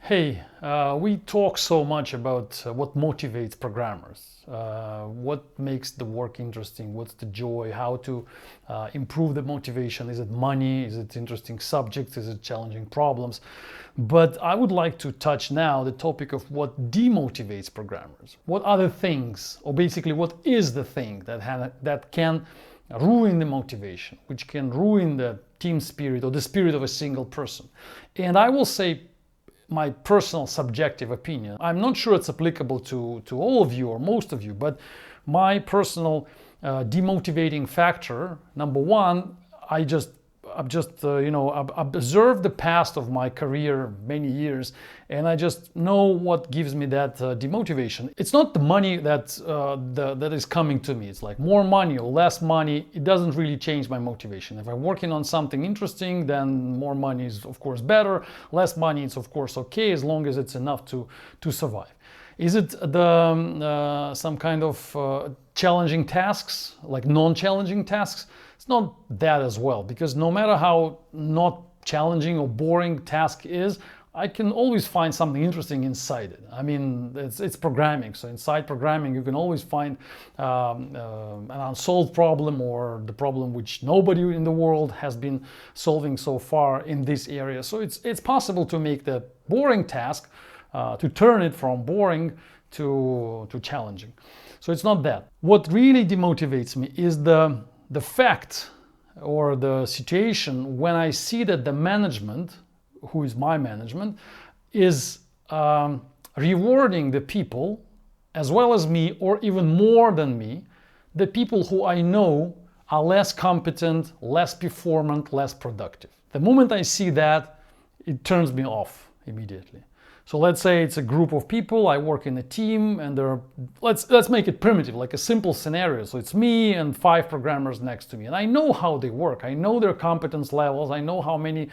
Hey, we talk so much about what motivates programmers, what makes the work interesting, what's the joy, how to improve the motivation. Is it money? Is it interesting subjects? Is it challenging problems? But I would like to touch now the topic of what demotivates programmers. What are the things, or basically what is the thing that can ruin the motivation, which can ruin the team spirit or the spirit of a single person? And I will say my personal subjective opinion. I'm not sure it's applicable to all of you or most of you, but my personal demotivating factor, number one, I've observed the past of my career many years, and I just know what gives me that demotivation. It's not the money that is coming to me. It's like more money or less money. It doesn't really change my motivation. If I'm working on something interesting, then more money is of course better. Less money is of course okay, as long as it's enough to survive. Is it some kind of challenging tasks, like non-challenging tasks? It's not that as well, because no matter how not challenging or boring task is, I can always find something interesting inside it. I mean, it's programming. So inside programming, you can always find an unsolved problem, or the problem which nobody in the world has been solving so far in this area. So it's possible to make the boring task, to turn it from boring to challenging. So it's not that. What really demotivates me is the fact or the situation when I see that the management, who is my management, is rewarding the people as well as me, or even more than me, the people who I know are less competent, less performant, less productive. The moment I see that, it turns me off immediately. So let's say it's a group of people, I work in a team, and let's make it primitive, like a simple scenario. So it's me and 5 programmers next to me, and I know how they work. I know their competence levels. I know how many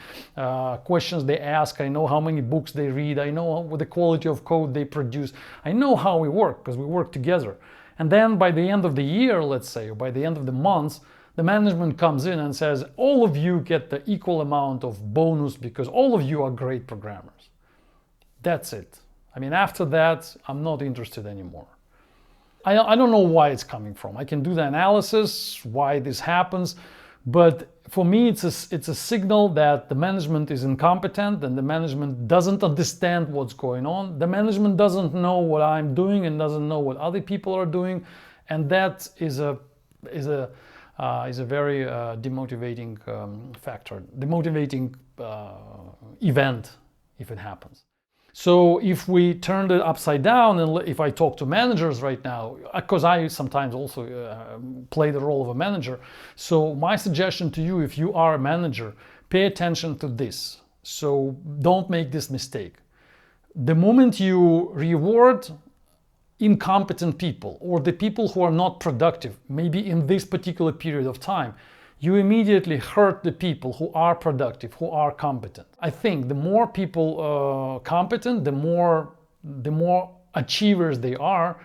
questions they ask. I know how many books they read. I know what the quality of code they produce. I know how we work, because we work together. And then by the end of the year, let's say, or by the end of the month, the management comes in and says, all of you get the equal amount of bonus because all of you are great programmers. That's it. I mean, after that, I'm not interested anymore. I don't know why it's coming from. I can do the analysis, why this happens, but for me, it's a signal that the management is incompetent and the management doesn't understand what's going on. The management doesn't know what I'm doing and doesn't know what other people are doing, and that is a very demotivating factor, demotivating event if it happens. So if we turn it upside down, and if I talk to managers right now, because I sometimes also play the role of a manager, so my suggestion to you, if you are a manager, pay attention to this. So don't make this mistake. The moment you reward incompetent people, or the people who are not productive, maybe in this particular period of time, you immediately hurt the people who are productive, who are competent. I think the more people competent, the more achievers they are,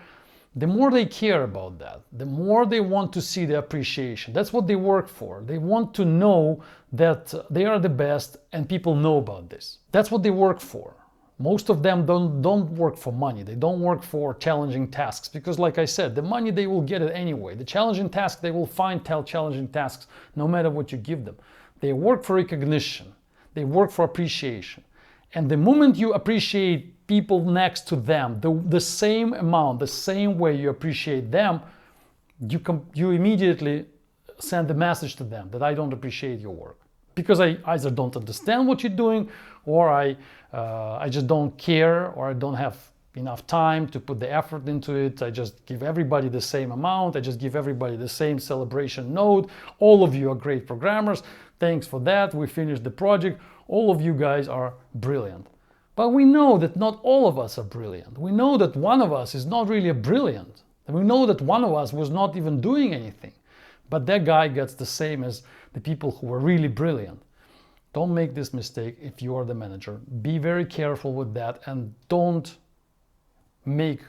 the more they care about that, the more they want to see the appreciation. That's what they work for. They want to know that they are the best and people know about this. That's what they work for. Most of them don't work for money. They don't work for challenging tasks, because like I said, the money they will get it anyway. The challenging tasks, they will find challenging tasks no matter what you give them. They work for recognition. They work for appreciation. And the moment you appreciate people next to them, the same amount, the same way you appreciate them, you immediately send the message to them that I don't appreciate your work. Because I either don't understand what you're doing, or I just don't care, or I don't have enough time to put the effort into it. I just give everybody the same amount. I just give everybody the same celebration note. All of you are great programmers. Thanks for that. We finished the project. All of you guys are brilliant. But we know that not all of us are brilliant. We know that one of us is not really brilliant. And we know that one of us was not even doing anything. But that guy gets the same as the people who were really brilliant. Don't make this mistake if you are the manager. Be very careful with that, and don't make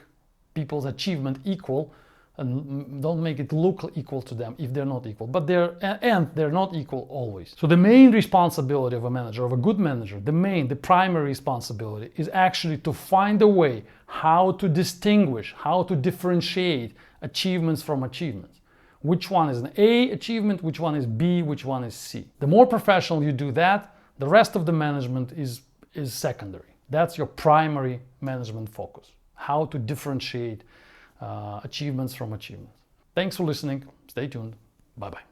people's achievement equal and don't make it look equal to them if they're not equal. But they're not equal always. So the main responsibility of a manager, of a good manager, the primary responsibility is actually to find a way how to distinguish, how to differentiate achievements from achievements. Which one is an A achievement, which one is B, which one is C. The more professional you do that, the rest of the management is secondary. That's your primary management focus. How to differentiate achievements from achievements. Thanks for listening. Stay tuned. Bye-bye.